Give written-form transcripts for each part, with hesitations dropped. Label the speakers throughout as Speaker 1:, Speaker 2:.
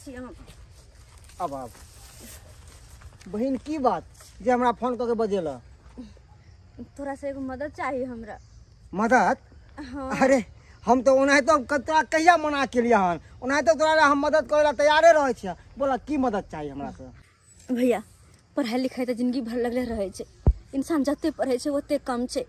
Speaker 1: छी हम।
Speaker 2: अब बहन की बात जे हमरा फोन करके बजेला?
Speaker 1: थोड़ा सा एगो मदद चाहिए हमरा।
Speaker 2: मदद?
Speaker 1: हाँ।
Speaker 2: अरे हम तो उन्हें तो तोरा कहिया मना के लिया हन, उन्हें तो तोरा हम मदद करे ला तैयारे रहे छियै। बोला की मदद चाहिए हमरा से?
Speaker 1: भैया पढ़ाई लिखाई तो जिंदगी भर लगले रहे छे, इंसान जते पढ़े छे ओते कम छे,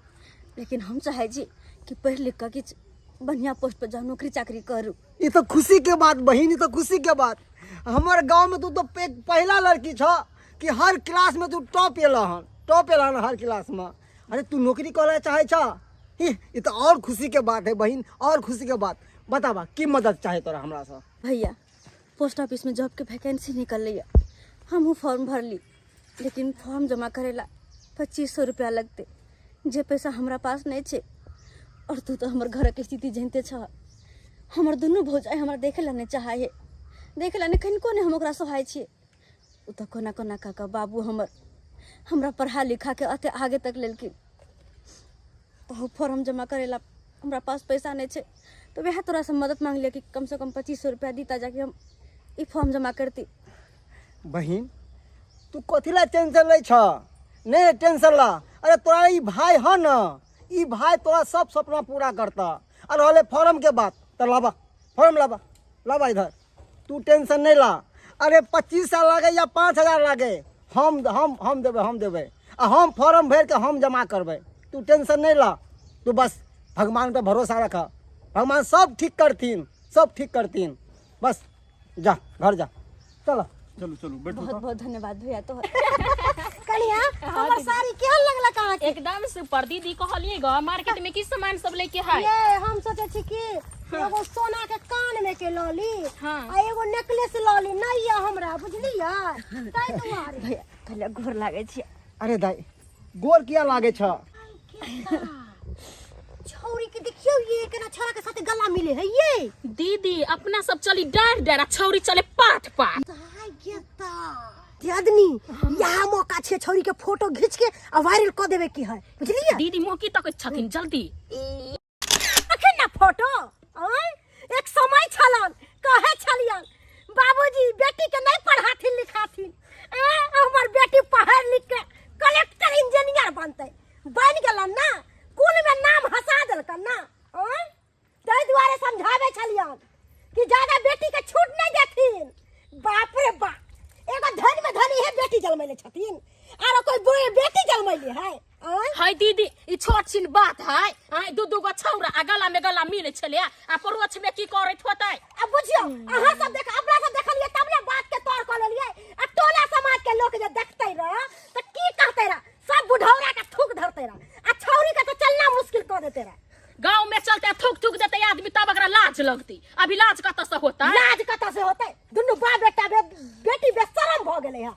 Speaker 1: लेकिन हम चाहे छी कि पढ़ लिख के किछ बढ़िया पोस्ट पर जाऊं, नौकरी चाकरी करूं।
Speaker 2: ये तो खुशी के बात बहन, ये तो खुशी के बात। हमारे गांव में तू तो पहला लड़की छ कि हर क्लास में तू टॉप एला हन हर क्लास में। अरे तू नौकरी करे चाहे छ, ये तो और खुशी के बात है बहन, और खुशी के बात। बताबा की मदद चाहे तोरा हमरा से?
Speaker 1: भैया पोस्ट ऑफिस में जॉब के वैकेंसी निकल रही है, हम फॉर्म भर ली, लेकिन फॉर्म जमा करेला 2500 रुपया लगते, जे पैसा हमरा पास नहीं छे। और तू तो हमारे घर के स्थिति जानते छ, हमार दोनों भौजाई हमरा देखे ला नहीं चाहे, देखे ला नहीं कनिको नहीं हम ओकरा सहाय छिए। उ तो कोना कोना का बाबू हमरा पढ़ा लिखा के अते आगे तक लेलकिन, तो फॉर्म जमा करेला हमरा पास पैसा नहीं छे। तो वह तोरा से मदद मांग लिया कि कम से कम 2500 रुपया दीता जाके हम ई फॉर्म जमा करती।
Speaker 2: बहन तू कथिला टेंशन ले छ? नहीं टेंशन ला। अरे तोरा ई भाई है ना, ई भाई तोरा सब सपना पूरा करता। और हले फॉर्म के बात तो लाबा, फॉर्म लाबा इधर, तू टेंशन नहीं ला। अरे 2500 लागे या 5000 लागे, हम देवे आ हम फॉर्म भर के हम जमा करबे। तू टेंशन नहीं ला, तू बस भगवान पे भरोसा रखा, भगवान सब ठीक करतीन। बस जा घर जा, चलो
Speaker 3: चलो बैठो।
Speaker 1: बहुत बहुत धन्यवाद भैया। तो
Speaker 4: कनिया हमर साड़ी केहन लगला कहाँ के?
Speaker 5: एकदम सुपर दीदी कहलिए ग मार्केट में की सामान सब लेके है।
Speaker 4: ये हम सोचे छी कि एगो सोना के कान में के लॉली,
Speaker 5: हाँ।
Speaker 4: आ एगो नेकलेस लॉली नहीं है हमरा, बुझलिया? ताई तुम्हारे
Speaker 1: भैया कहले गोर लागे छी।
Speaker 2: अरे दाई गोर किया लागे छ?
Speaker 4: छौरी के देखियो ये केना छौरा के साथे गला मिले है ये।
Speaker 5: दीदी अपना सब चली डार छौरी चले पाठ।
Speaker 4: ताई गेता आदमी यहाँ मौका छे छौरी के फोटो खींच के आ वायरल कर देवे की है, बुझलिया?
Speaker 5: दीदी मौकी तक छथिन जल्दी
Speaker 4: अखन ना फोटो एक समय छलन कहे छलियन बाबूजी बेटी के नहीं पढ़ाथिन लिखाथिन, हमर बेटी पढ़ लिख के कलेक्टर इंजीनियर बनते, बन गेलन ना, कुल में नाम हंसा देलकन ना। ताहि दुआरे समझावे छलियन कि ज्यादा बेटी के छूट नहीं देथिन। बाप रे बाप, एगो धन में धनी है बेटी जन्मैले छथिन, आरो कोई बेटी जन्मैले है?
Speaker 5: हाय दीदी ई छोट छिन बात है। आय दू गो छौरा आ गला में गला मिले छले आ परोछ में की करैत होतै?
Speaker 4: अब बुझियो अहाँ सब देख अपना सब देखलिए तब ने बात के तौर कर लेलिए। आ टोला समाज के लोग जे देखतै रह त की कहतै रह, सब बुढ़ौरा के थूक धरतै रह, आ छौरी के तो चलना मुश्किल कर देतै रह।
Speaker 5: गांव में चलते थूक देते आदमी तब अगर लाज लगती, अभी लाज कत से होता?
Speaker 4: लाज कत से होतै? दुनु बाप बेटा बेटी बेशरम भ गेलै है,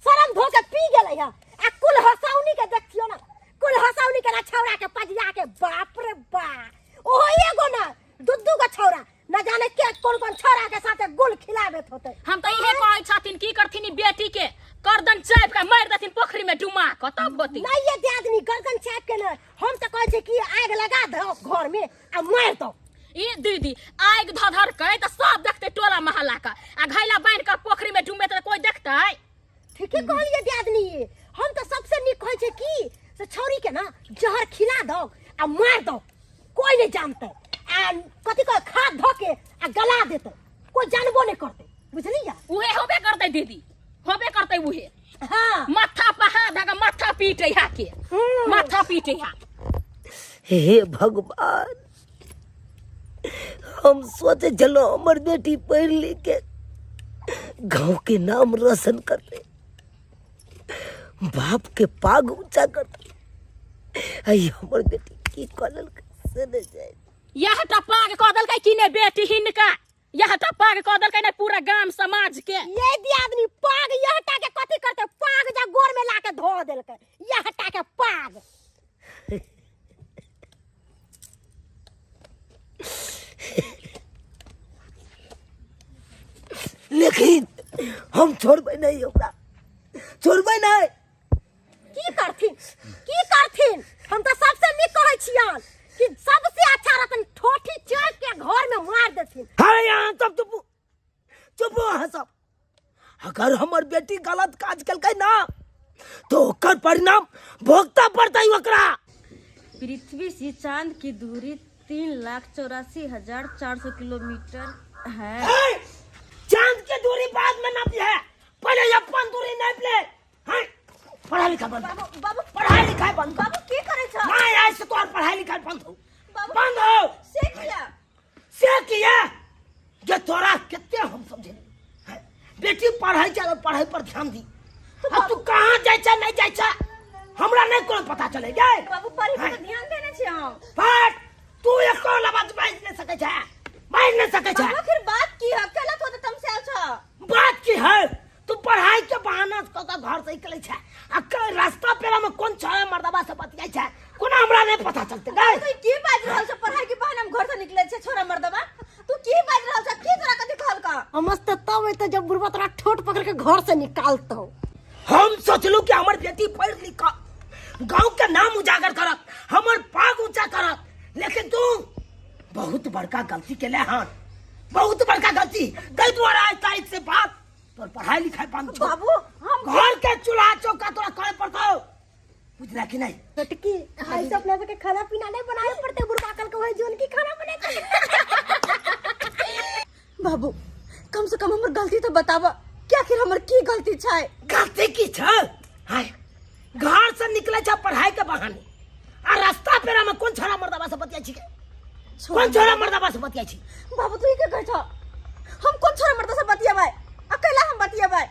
Speaker 4: शरम धो के पी गेलै है। आ कुल हंसौनी के देखियो ना, कुल हंसौनी के ना छौरा के पजिया के, बाप रे बाप। ओहो एगो ना दू गो छौरा, न जाने के कौन छौरा के साथे गुल खिलाबेत होतै।
Speaker 5: हम तो इहे कहै छथिन की करथिन ई बेटी के गर्दन चाप के मार देथिन पोखरी में डुमा के, तब होती।
Speaker 4: नहीं ये आदमी गर्दन चाप के ना, हम तो कहै छी कि आग लगा दो घर में आ मार दो।
Speaker 5: ई दीदी आग धधर के त सब देखते टोला मोहल्ला का, आ घैला बांध के पोखरी में डुमे त कोई देखतै?
Speaker 4: ठीक है कहलिए आदमी, हम तो सबसे निक कहै छी कि से छौरी के ना जहर खिला दो आ मार दो, कोई नहीं जानते। आ कथि को खाद ध के आ गला देते, कोई जानबो नहीं करते, बुझलिया?
Speaker 5: उहे होबे करतै दीदी, होबे करतै उहे।
Speaker 4: हां
Speaker 5: माथा पहा धागा माथा पीटे हा के, माथा पीटे हा।
Speaker 6: हे भगवान, हम सोचे चलो हमर बेटी पढ़ लिख के गांव के नाम रोशन करते, बाप के पाग ऊंचा करते। आई हमर बेटी की कलल से न जाए।
Speaker 5: यह टपाग कदल के किने बेटी हिनका, यह टपाग कदल के ने पूरा गांव समाज के।
Speaker 4: ये आदमी पाग यहटा के कथि करते? पाग जा गोर में लाके धो देलकै, यहटा के पाग।
Speaker 6: लेकिन हम छोड़बै नहीं, ओकरा छोड़बै नहीं।
Speaker 4: की करथिन? हम तो सबसे निक कहै छियन कि सबसे अच्छा रहतन ठोठी चाप के घर में मार देथिन।
Speaker 6: हां यहाँ तब तो चुप रहो अहाँ सब। अगर हमर बेटी गलत काज कलकै ना तो ओकर परिणाम भोगता पड़तै ओकरा।
Speaker 1: पृथ्वी से चांद की दूरी 3,84,400 किलोमीटर है।
Speaker 6: ए, चांद के दूरी बाद में नापी है, पहले अपन दूरी नाप ले। हैं? पढ़ाई लिखाई बंद।
Speaker 1: बाबू
Speaker 6: पढ़ाई लिखाई बंद।
Speaker 1: बाबू की करे छ?
Speaker 6: नहीं ऐसे तो पढ़ाई लिखाई बंद हो।
Speaker 1: बाबू
Speaker 6: बंद हो।
Speaker 1: से किया?
Speaker 6: से किया ये तोरा कितने हम समझे हैं? बेटी पढ़ाई चल, पढ़ाई पर ध्यान दी। अब तू कहाँ जाइछा नहीं जाइछा हमरा नहीं कोनो पता चले जाए।
Speaker 1: बाबू पढ़ाई पर तो ध्यान देने छी हम।
Speaker 6: बट तू एको लबाज बाज नहीं सके छे, बाज नहीं सके छे।
Speaker 1: बाबू फिर बात की है? अकेला तो तुम से आल छ।
Speaker 6: बात की है तू पढ़ाई के बहाना से कत घर से निकले छे, अकेले रास्ता पेरा में कौन छे मर्दबा से बतियाई छे कोनो हमरा नहीं पता चलते गए।
Speaker 1: तू की बाज रहल छ? पढ़ाई के बहाना में घर से निकले छे छोरा मर्दबा। तू की बाज रहल छ? की तोरा कथि कहल का?
Speaker 4: मस्त तब है तो जब बुढ़वा तोरा ठोट पकड़ के घर से निकालतो।
Speaker 6: हम सोचलू कि हमर बेटी पढ़ लिख गांव के नाम उजागर करत, हमर पाग ऊंचा करत, लेकिन तू बहुत बड़का गलती के ले हन, बहुत बड़का गलती। कई द्वारा आज तारीख से बात तोर पढ़ाई लिखाई बंद छो।
Speaker 1: बाबू हम
Speaker 6: घर के चूल्हा चौका तोरा करे पड़तो, बुझला कि नहीं?
Speaker 4: टटकी ऐसे अपने के खाना पीना नहीं बनाए पड़ते, बुढ़वा कल को है जोन की खाना बने।
Speaker 1: बाबू कम से कम हमर गलती तो बतावा, क्या फिर हमर की गलती छै?
Speaker 6: गलती की छ? हाय घर से निकले छ पढ़ाई के बहाने, आ रास्ता पेरा में कौन छोरा मर्दबा से बतियाई छी? कौन छोरा मर्दबा से बतियाई छी?
Speaker 1: बाबू तू के कह छ? हम कौन छोरा मर्द से बतियाबै? अकेला हम बतियाबै?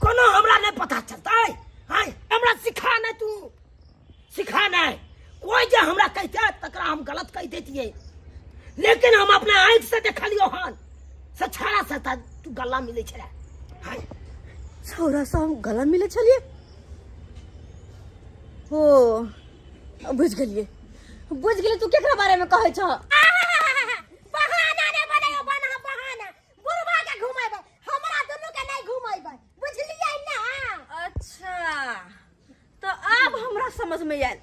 Speaker 6: कोनो हमरा नहीं पता चलता है। हाय हमरा सिखा नहीं, तू सिखा नहीं। कोई जे हमरा कहते तकरा हम गलत कह देतिए, लेकिन हम अपने आंख से देखलियो हन से छाड़ा से तू गला मिले छे। हाय
Speaker 1: छोरा से हम गला मिले छलिए। ओ बुझ गेलिए तू केकरा बारे में कहै छ?
Speaker 4: बहाना नहीं बनायो, बना बहाना बुढ़वा के घुमाइबे, हमरा दुनु के नहीं घुमाइबे, बुझलियै ना?
Speaker 1: अच्छा तो अब हमरा समझ में आयल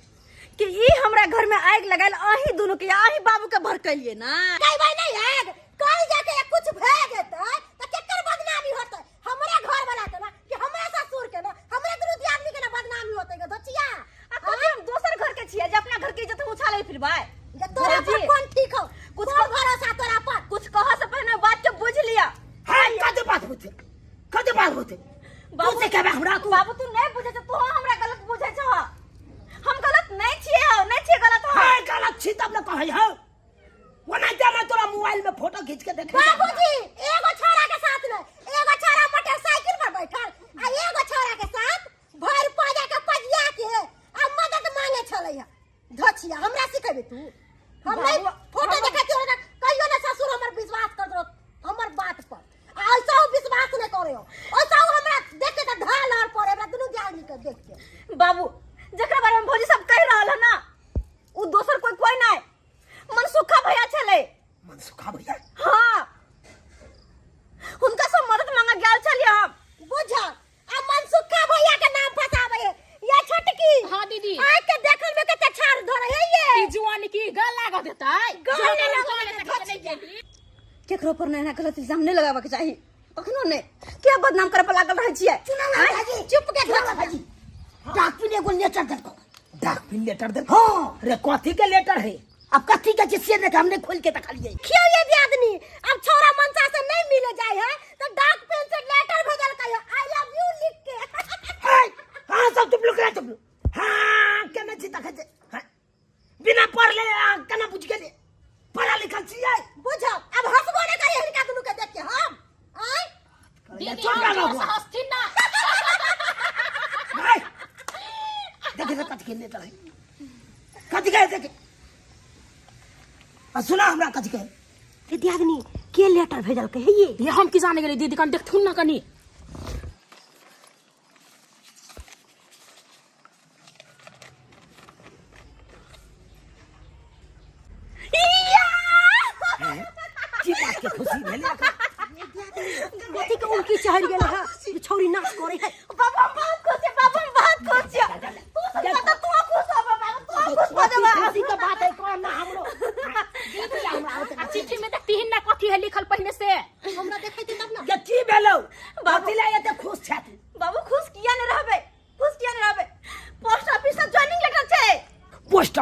Speaker 1: कि ई हमरा घर में आग लगाल अही दोनों के, अही बाबू के भड़कलिए ना।
Speaker 4: कहबै नहीं आग, कल जाके कुछ भए जेतै त केकर बदनामी होतै? हमरे घर वाला के ना कि हमरे ससुर के ना, हमरे दुनु आदमी के ना बदनामी होतै गे दचिया।
Speaker 1: हम दोसर घर के छियै जे अपना घर के इज्जत हम उछालै फिरबै।
Speaker 4: ये तोरा पर कौन ठीक हो?
Speaker 1: कुछ
Speaker 4: कौन भरोसा तोरा पर?
Speaker 1: कुछ कह से पहले बात के बुझ लिया।
Speaker 6: हाय कदे बात होते, कदे बात होते।
Speaker 1: बाबू
Speaker 6: से कहबे हमरा तू?
Speaker 1: बाबू तू नहीं बुझे छ, तू हमरा गलत बुझे छ। हम गलत नहीं छियै, नहीं छियै गलत हो।
Speaker 6: हाय गलत छी तब न कहै हो। वो नहीं जाना तोरा मोबाइल में फोटो खींच के देखे।
Speaker 4: बाबूजी एगो छोरा के साथ में एगो छोरा मोटरसाइकिल पर बैठल आ एगो छोरा के साथ भर पाजा के पजिया के आ मदद मांगे छलै है। धचिया हमरा सिखेबे तू? हम नहीं फोटो देखै छियै ना, कहियो ना ससुर हमर विश्वास कर दो हमर बात पर। ऐसा विश्वास नहीं करे हो, ऐसा हमरा देख के ढाल और पड़े, हमरा दुनु आदमी के देख के।
Speaker 1: बाबू जकरा बारे में भौजी सब कह रहल है ना, उ दोसर कोई नहीं, मनसुखा भैया छले।
Speaker 6: मनसुखा भैया?
Speaker 1: हाँ उनका सब मदद मांगा गेल छलिए हम।
Speaker 4: बुझ आ मनसुखा भैया के नाम फसाबे ये छटकी।
Speaker 5: हाँ दीदी
Speaker 4: आइ के देखल में कते छाड़ धरे है ये।
Speaker 5: ई जुआन की गल लाग देतै।
Speaker 4: गल नहीं लागल।
Speaker 1: केकरो पर नहीं गलत इल्जाम नहीं लगाबे के चाही। कखनो नहीं क्या बदनाम करे पर लागल रहै छियै।
Speaker 4: चुप के खा भाजी।
Speaker 6: डाकपिन एगो लेटर दे। डाकपिन लेटर दे? हाँ रे कथी के लेटर है? अब कथी के जिससे ने हमने खोल के दिखा लिए।
Speaker 4: क्यों ये दियादनी अब छोरा मनसा से नहीं मिले जाए है तो डाक पेन से लेटर भेजल कहियो आई लव यू लिख के।
Speaker 6: हाय हां सब तुम लोग तुम लोग हां केना चिता खजे। हां बिना पढ़ ले केना बुझ गेले? पढ़ा लिखल छियै?
Speaker 4: बुझ अब हंसबो ने करिए इनका दुनु के देख के हम। आय
Speaker 5: दीदी
Speaker 6: छोड़ डालो।
Speaker 5: हम हंसथिन ना।
Speaker 6: हाय देखे तो कथी के लेटर है? कथी के देखे? सुना हमरा कथी के?
Speaker 4: ये दियादनी के लेटर भेजल के है ये
Speaker 5: हम की जाने गेली दीदी कन देखथुन ना कनी।
Speaker 6: की बात के खुशी भेले?
Speaker 4: गति के उनकी चढ़ गेल है ये छौरी नाच करे है।
Speaker 1: बाबा बहुत खुश है, बाबा बहुत खुश है। तू खुश हो बाबा, तू खुश हो जा।
Speaker 6: खुशी के बात है कौन ना हमरो।
Speaker 5: चिट्ठी में देखती ना कथी है लिखल पहिने से।
Speaker 4: हमरा देखै छी तब ना
Speaker 6: ये की भेल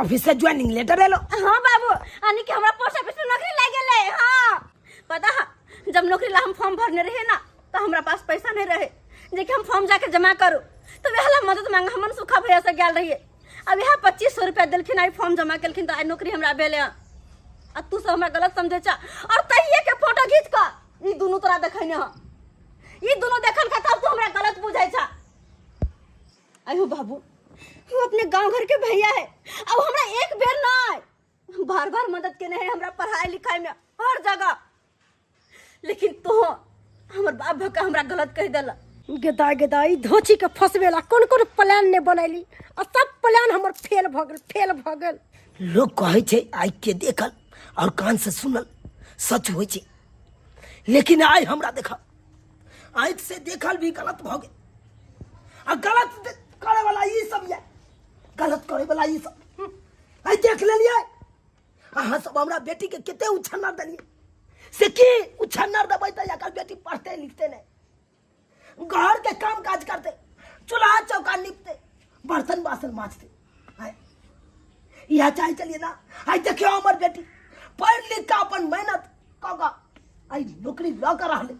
Speaker 6: ऑफिस से ज्वाइनिंग लेटर एलो।
Speaker 1: हाँ बाबू, यानी कि हमरा पोस्ट ऑफिस में नौकरी लग गेले। हाँ पता है, जब नौकरी ला हम फॉर्म भरने रहे ना तो हमरा पास पैसा नहीं रहे जे कि हम फॉर्म जाके जमा करूँ, तो वह मदद मांगा हमन सुखा भैया से गेल रहिए। अब यहाँ 2500 रुपया दिलखिन, आई फॉर्म जमा केलखिन तो आई नौकरी हमरा भेले। अब तू सब हमरा गलत समझे छा, और तहिए के फोटो खींच कर ई दोनों तोरा देखैने ह, ई दोनों देखल का तब तू हमरा गलत बुझाई छा। आयो बाबू, वो अपने गांव घर के भैया है, अब हमरा एक बेर नहीं बार बार मदद के नहीं हमरा पढ़ाई लिखाई में हर जगह, लेकिन तो हमर बाप भक्का हमरा गलत कह देला।
Speaker 4: गेदाई गेदाई धोची के फसवेला कौन कौन प्लान ने बनैली, और सब प्लान हमर फेल भ गेल।
Speaker 6: लोग कहे छे आँख के देखल और कान से सुनल सच होय छे, लेकिन आज हमरा देखा आँख से देखल भी गलत भ गेल। आ गलत करे वाला ई सब ये, गलत करे वाला ई सब आई देख लेलिए। अहाँ सब हमरा बेटी के कते उछन्नर देलिए, से की उछन्नर देबै त एकर बेटी पढ़ते लिखते नहीं, घर के काम काज करते, चूल्हा चौका निपते, बर्तन बासन मांजते। यह चाहे चलिए ना, आई देखियो हमर बेटी पढ़ लिख के अपन मेहनत कगा आई नौकरी ल कर रहले,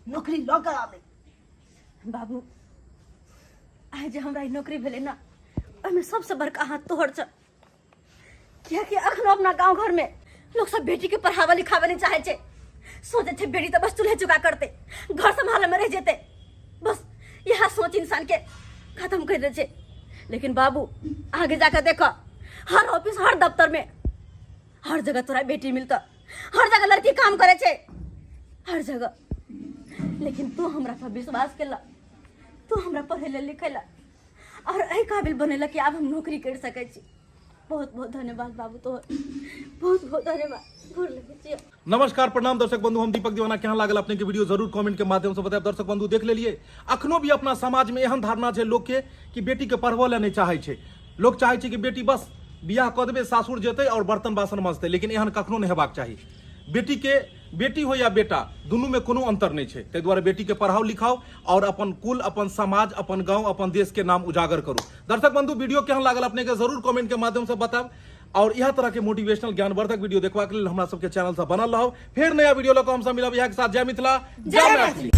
Speaker 6: नौकरी ल कर रहले।
Speaker 1: बाबू आज जे हमरा ई नौकरी भेले ना, ओहिमे सबसे बड़का हाथ तोहर छ। क्या कि अखनो अपना गांव घर में लोग सब बेटी के पढ़ावा लिखावा नहीं चाहे छे, सोचे थे बेटी तो बस चूल्हे चुका करते, घर संभाले में रह जेते, बस यह सोच इंसान के खत्म कर दे छे। लेकिन बाबू आगे जाकर देखो, हर ऑफिस हर दफ्तर में हर जगह तोरा बेटी मिलता, हर जगह लड़की काम करे छे, हर जगह। लेकिन तू हमरा पर विश्वास केला, तू हमरा पढ़ेला लिखेला और एहि काबिल बनेला कि अब हम नौकरी कर सके छी। बहुत बहुत धन्यवाद बाबू, तो बहुत बहुत धन्यवाद। गोर लगे छी।
Speaker 3: नमस्कार प्रणाम दर्शक बंधु, हम दीपक दीवाना। केहन लागल अपने के वीडियो जरूर कमेंट के माध्यम से बताएब। दर्शक बंधु देख लेलिए, अखनो भी अपना समाज में एहन धारणा छै लोग के कि बेटी के पढ़बो ले नहीं चाहे छै। लोग चाहे छै कि बेटी बस बियाह क देबे, सासुर जेतै और बर्तन बासन मांजतै, लेकिन एहन कखनो नहीं हेबाक चाही। बेटी के बेटी हो या बेटा, दुनू में कोनो अंतर नहीं छै। ताहि दुआरे बेटी के पढ़ाओ लिखाओ और अपन कुल, अपन समाज, अपन गांव, अपन देश के नाम उजागर करू। दर्शक बंधु वीडियो केहन लागल अपने के जरूर कमेंट के माध्यम से बताएब, और यह तरह के मोटिवेशनल ज्ञानवर्धक वीडियो देखबा के लेल हमरा सबके चैनल से बनल रहब। फिर नया वीडियो लऽ कऽ हम सब मिलब। यहाँ के साथ जय मिथिला, जय मैथिली।